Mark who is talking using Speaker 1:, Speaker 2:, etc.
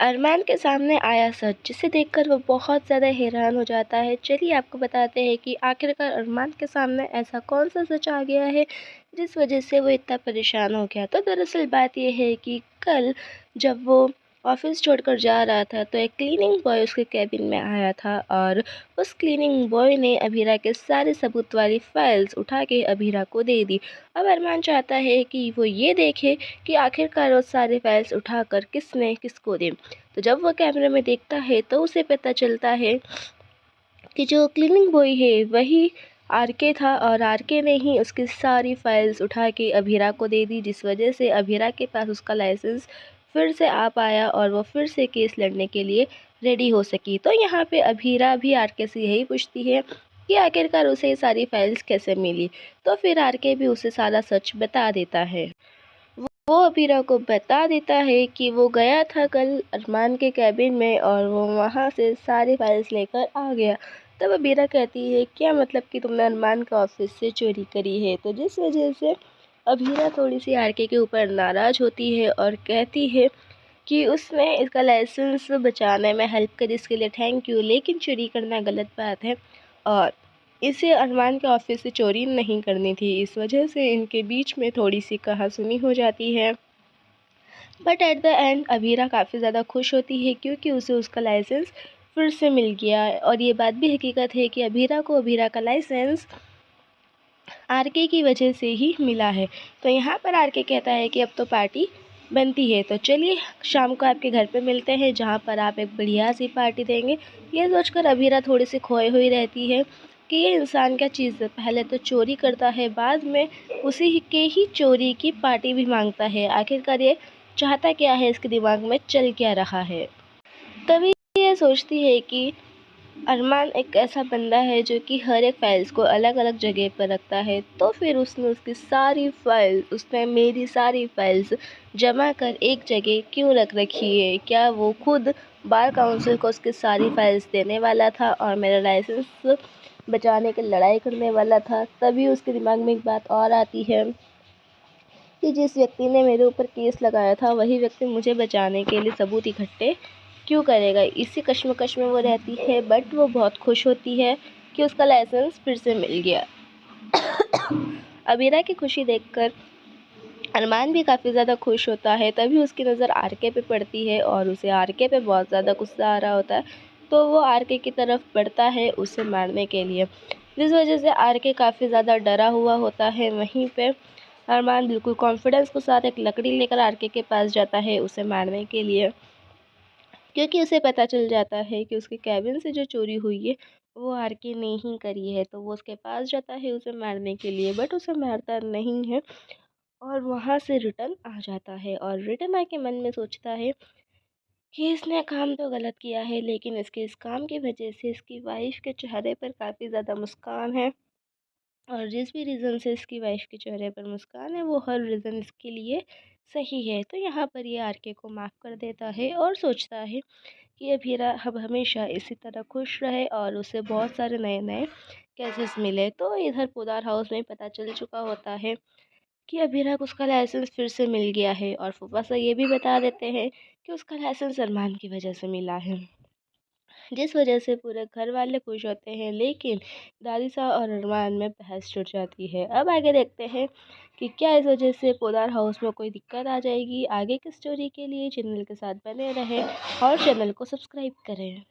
Speaker 1: अरमान के सामने आया सच, जिसे देखकर वो बहुत ज़्यादा हैरान हो जाता है। चलिए आपको बताते हैं कि आखिरकार अरमान के सामने ऐसा कौन सा सच आ गया है जिस वजह से वो इतना परेशान हो गया। तो दरअसल बात ये है कि कल जब वो ऑफिस छोड़कर जा रहा था तो एक क्लीनिंग बॉय उसके कैबिन में आया था और उस क्लीनिंग बॉय ने अभीरा के सारे सबूत वाली फाइल्स उठा के अभीरा को दे दी। अब अरमान चाहता है कि वो ये देखे कि आखिरकार वो सारे फाइल्स उठाकर किसने किसको दी। तो जब वो कैमरे में देखता है तो उसे पता चलता है कि जो क्लीनिंग बॉय है वही आरके था और आरके ने ही उसकी सारी फाइल्स उठा के अभीरा को दे दी, जिस वजह से अभीरा के पास उसका लाइसेंस फिर से आ पाया और वो फिर से केस लड़ने के लिए रेडी हो सकी। तो यहाँ पे अभीरा भी आरके से यही पूछती है कि आखिरकार उसे ये सारी फाइल्स कैसे मिली। तो फिर आरके भी उसे सारा सच बता देता है। वो अबीरा को बता देता है कि वो गया था कल अरमान के कैबिन में और वो वहाँ से सारी फाइल्स लेकर आ गया। तब अबीरा कहती है क्या मतलब कि तुमने अरमान का ऑफिस से चोरी करी है। तो जिस वजह से अबीरा थोड़ी सी आरके के ऊपर नाराज़ होती है और कहती है कि उसने इसका लाइसेंस बचाने में हेल्प करी, इसके लिए थैंक यू, लेकिन चोरी करना गलत बात है और इसे अरमान के ऑफिस से चोरी नहीं करनी थी। इस वजह से इनके बीच में थोड़ी सी कहासुनी हो जाती है। But at the end Abhira काफ़ी ज़्यादा खुश होती है क्योंकि उसे उसका लाइसेंस फिर से मिल गया और ये बात भी हकीकत है कि अभीरा को अभीरा का लाइसेंस आरके की वजह से ही मिला है। तो यहाँ पर आरके कहता है कि अब तो पार्टी बनती है, तो चलिए शाम को आपके घर पे मिलते हैं जहाँ पर आप एक बढ़िया सी पार्टी देंगे। ये सोचकर अभीरा थोड़ी सी खोई हुई रहती है कि ये इंसान क्या चीज़ है, पहले तो चोरी करता है, बाद में उसी के ही चोरी की पार्टी भी मांगता है। आखिरकार ये चाहता क्या है, इसके दिमाग में चल क्या रहा है। तभी ये सोचती है कि अरमान एक ऐसा बंदा है जो कि हर एक फाइल्स को अलग अलग जगह पर रखता है। तो फिर उसने उसकी सारी फाइल्स, उसने मेरी सारी फाइल्स जमा कर एक जगह क्यों रख रखी है। क्या वो खुद बार काउंसिल को उसकी सारी फाइल्स देने वाला था और मेरा लाइसेंस बचाने की लड़ाई करने वाला था। तभी उसके दिमाग में एक बात और आती है कि जिस व्यक्ति ने मेरे ऊपर केस लगाया था वही व्यक्ति मुझे बचाने के लिए सबूत इकट्ठे क्यों करेगा। इसी कश्मकश में वो रहती है, बट वो बहुत खुश होती है कि उसका लाइसेंस फिर से मिल गया। अबीरा की खुशी देखकर अरमान भी काफ़ी ज़्यादा खुश होता है। तभी उसकी नज़र आरके पे पड़ती है और उसे आरके पे बहुत ज़्यादा गुस्सा आ रहा होता है, तो वो आरके की तरफ बढ़ता है उसे मारने के लिए, जिस वजह से आरके काफ़ी ज़्यादा डरा हुआ होता है। वहीं पे अरमान बिल्कुल कॉन्फिडेंस के साथ एक लकड़ी लेकर आरके के पास जाता है उसे मारने के लिए, क्योंकि उसे पता चल जाता है कि उसके कैबिन से जो चोरी हुई है वो आरके ने ही करी है। तो वो उसके पास जाता है उसे मारने के लिए, बट उसे मारता नहीं है और वहाँ से रिटर्न आ जाता है और रिटर्न आके मन में सोचता है कि इसने काम तो गलत किया है, लेकिन इसके इस काम की वजह से इसकी वाइफ के चेहरे पर काफ़ी ज़्यादा मुस्कान है और जिस भी रीज़न से इसकी वाइफ के चेहरे पर मुस्कान है वो हर रीज़न इसके लिए सही है। तो यहाँ पर ये आरके को माफ़ कर देता है और सोचता है कि अभीरा अब हमेशा इसी तरह खुश रहे और उसे बहुत सारे नए नए केसेस मिले। तो इधर पोदार हाउस में पता चल चुका होता है कि अभीरा को उसका लाइसेंस फिर से मिल गया है और फूफा से ये भी बता देते हैं कि उसका लाइसेंस अरमान की वजह से मिला है, जिस वजह से पूरे घर वाले खुश होते हैं। लेकिन दादी साहब और अरमान में बहस छुड़ जाती है। अब आगे देखते हैं कि क्या इस वजह से पोदार हाउस में कोई दिक्कत आ जाएगी। आगे की स्टोरी के लिए चैनल के साथ बने रहें और चैनल को सब्सक्राइब करें।